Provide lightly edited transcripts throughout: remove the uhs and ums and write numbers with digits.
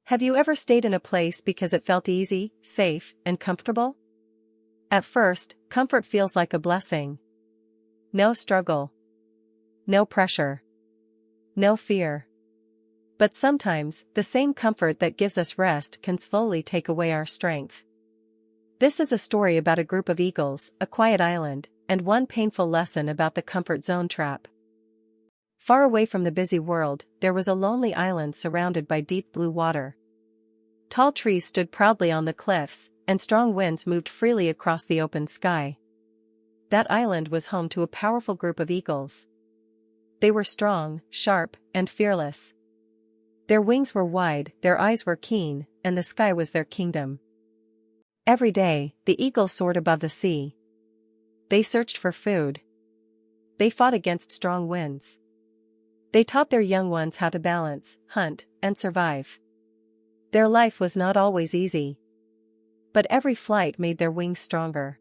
Have you ever stayed in a place because it felt easy, safe, and comfortable? At first, comfort feels like a blessing. No struggle. No pressure. No fear. But sometimes, the same comfort that gives us rest can slowly take away our strength. This is a story about a group of eagles, a quiet island, and one painful lesson about the comfort zone trap. Far away from the busy world, there was a lonely island surrounded by deep blue water. Tall trees stood proudly on the cliffs, and strong winds moved freely across the open sky. That island was home to a powerful group of eagles. They were strong, sharp, and fearless. Their wings were wide, their eyes were keen, and the sky was their kingdom. Every day, the eagles soared above the sea. They searched for food. They fought against strong winds. They taught their young ones how to balance, hunt, and survive. Their life was not always easy. But every flight made their wings stronger.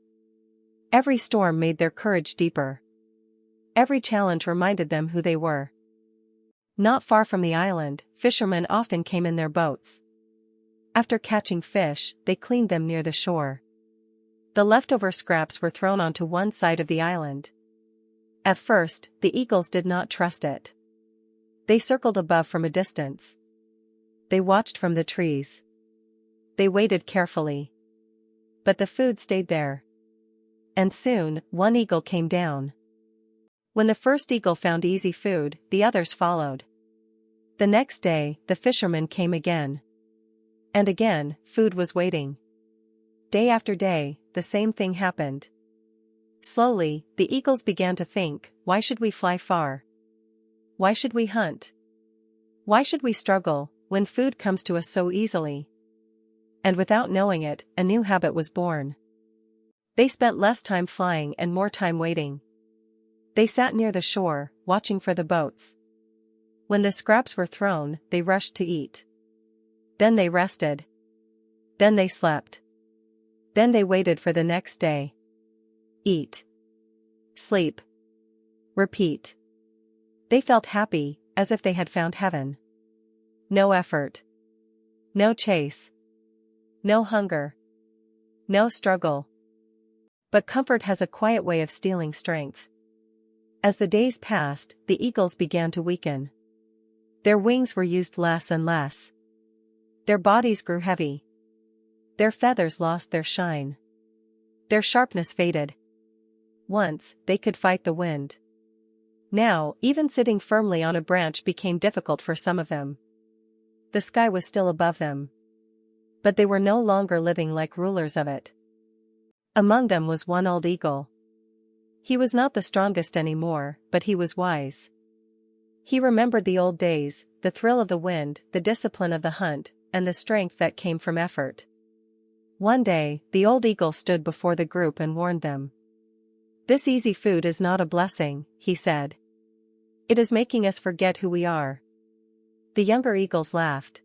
Every storm made their courage deeper. Every challenge reminded them who they were. Not far from the island, fishermen often came in their boats. After catching fish, they cleaned them near the shore. The leftover scraps were thrown onto one side of the island. At first, the eagles did not trust it. They circled above from a distance. They watched from the trees. They waited carefully. But the food stayed there. And soon, one eagle came down. When the first eagle found easy food, the others followed. The next day, the fishermen came again. And again, food was waiting. Day after day, the same thing happened. Slowly, the eagles began to think, why should we fly far? Why should we hunt? Why should we struggle, when food comes to us so easily? And without knowing it, a new habit was born. They spent less time flying and more time waiting. They sat near the shore, watching for the boats. When the scraps were thrown, they rushed to eat. Then they rested. Then they slept. Then they waited for the next day. Eat. Sleep. Repeat. They felt happy, as if they had found heaven. No effort. No chase. No hunger. No struggle. But comfort has a quiet way of stealing strength. As the days passed, the eagles began to weaken. Their wings were used less and less. Their bodies grew heavy. Their feathers lost their shine. Their sharpness faded. Once, they could fight the wind. Now, even sitting firmly on a branch became difficult for some of them. The sky was still above them. But they were no longer living like rulers of it. Among them was one old eagle. He was not the strongest anymore, but he was wise. He remembered the old days, the thrill of the wind, the discipline of the hunt, and the strength that came from effort. One day, the old eagle stood before the group and warned them. "This easy food is not a blessing," he said. "It is making us forget who we are." The younger eagles laughed.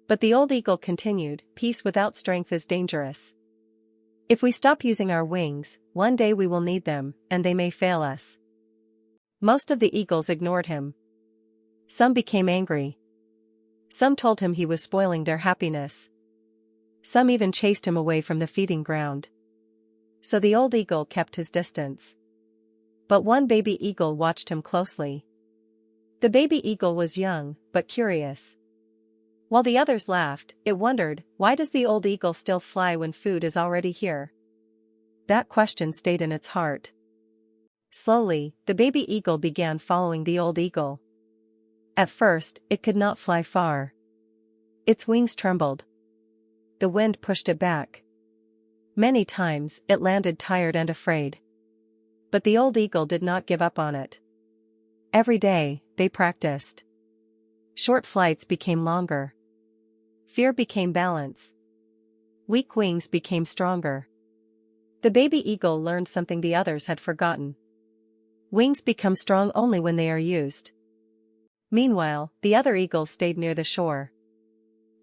But the old eagle continued, "Peace without strength is dangerous. If we stop using our wings, one day we will need them, and they may fail us." Most of the eagles ignored him. Some became angry. Some told him he was spoiling their happiness. Some even chased him away from the feeding ground. So the old eagle kept his distance. But one baby eagle watched him closely. The baby eagle was young, but curious. While the others laughed, it wondered, why does the old eagle still fly when food is already here? That question stayed in its heart. Slowly, the baby eagle began following the old eagle. At first, it could not fly far. Its wings trembled. The wind pushed it back. Many times, it landed tired and afraid. But the old eagle did not give up on it. Every day, they practiced. Short flights became longer. Fear became balance. Weak wings became stronger. The baby eagle learned something the others had forgotten. Wings become strong only when they are used. Meanwhile, the other eagles stayed near the shore.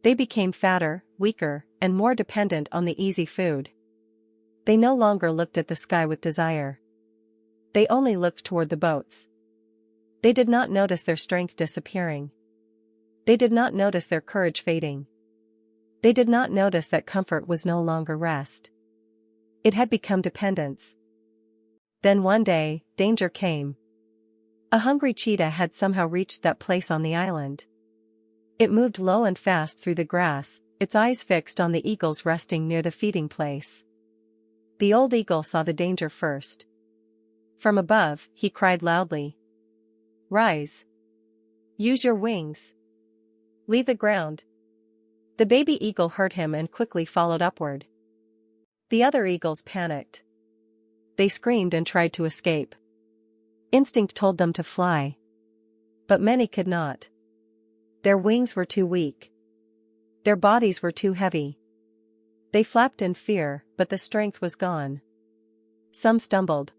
They became fatter, weaker, and more dependent on the easy food. They no longer looked at the sky with desire. They only looked toward the boats. They did not notice their strength disappearing. They did not notice their courage fading. They did not notice that comfort was no longer rest. It had become dependence. Then one day, danger came. A hungry cheetah had somehow reached that place on the island. It moved low and fast through the grass, its eyes fixed on the eagles resting near the feeding place. The old eagle saw the danger first. From above, he cried loudly. "Rise! Use your wings! Leave the ground!" The baby eagle heard him and quickly followed upward. The other eagles panicked. They screamed and tried to escape. Instinct told them to fly. But many could not. Their wings were too weak. Their bodies were too heavy. They flapped in fear, but the strength was gone. Some stumbled.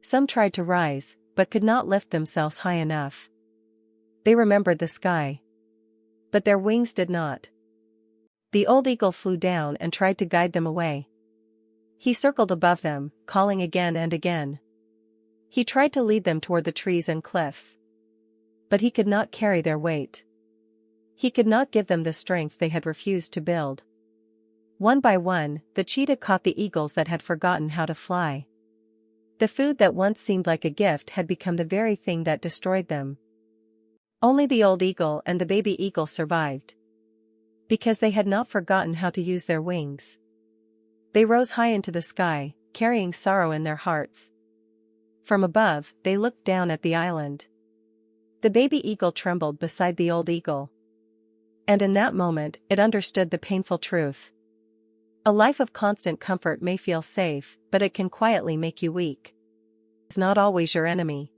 Some tried to rise, but could not lift themselves high enough. They remembered the sky. But their wings did not. The old eagle flew down and tried to guide them away. He circled above them, calling again and again. He tried to lead them toward the trees and cliffs. But he could not carry their weight. He could not give them the strength they had refused to build. One by one, the cheetah caught the eagles that had forgotten how to fly. The food that once seemed like a gift had become the very thing that destroyed them. Only the old eagle and the baby eagle survived. Because they had not forgotten how to use their wings. They rose high into the sky, carrying sorrow in their hearts. From above, they looked down at the island. The baby eagle trembled beside the old eagle. And in that moment, it understood the painful truth. A life of constant comfort may feel safe, but it can quietly make you weak. It's not always your enemy.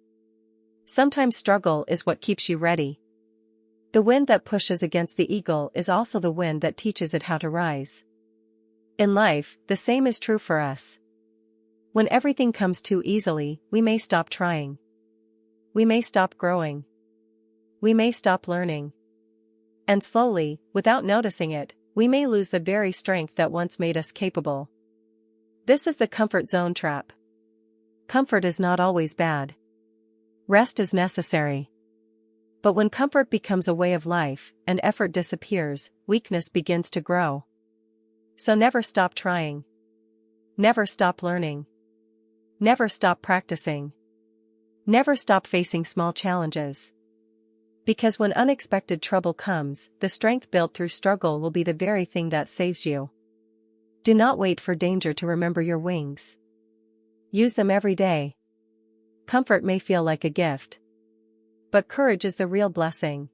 Sometimes struggle is what keeps you ready. The wind that pushes against the eagle is also the wind that teaches it how to rise. In life, the same is true for us. When everything comes too easily, we may stop trying. We may stop growing. We may stop learning. And slowly, without noticing it, we may lose the very strength that once made us capable. This is the comfort zone trap. Comfort is not always bad. Rest is necessary. But when comfort becomes a way of life, and effort disappears, weakness begins to grow. So never stop trying. Never stop learning. Never stop practicing. Never stop facing small challenges. Because when unexpected trouble comes, the strength built through struggle will be the very thing that saves you. Do not wait for danger to remember your wings. Use them every day. Comfort may feel like a gift. But courage is the real blessing.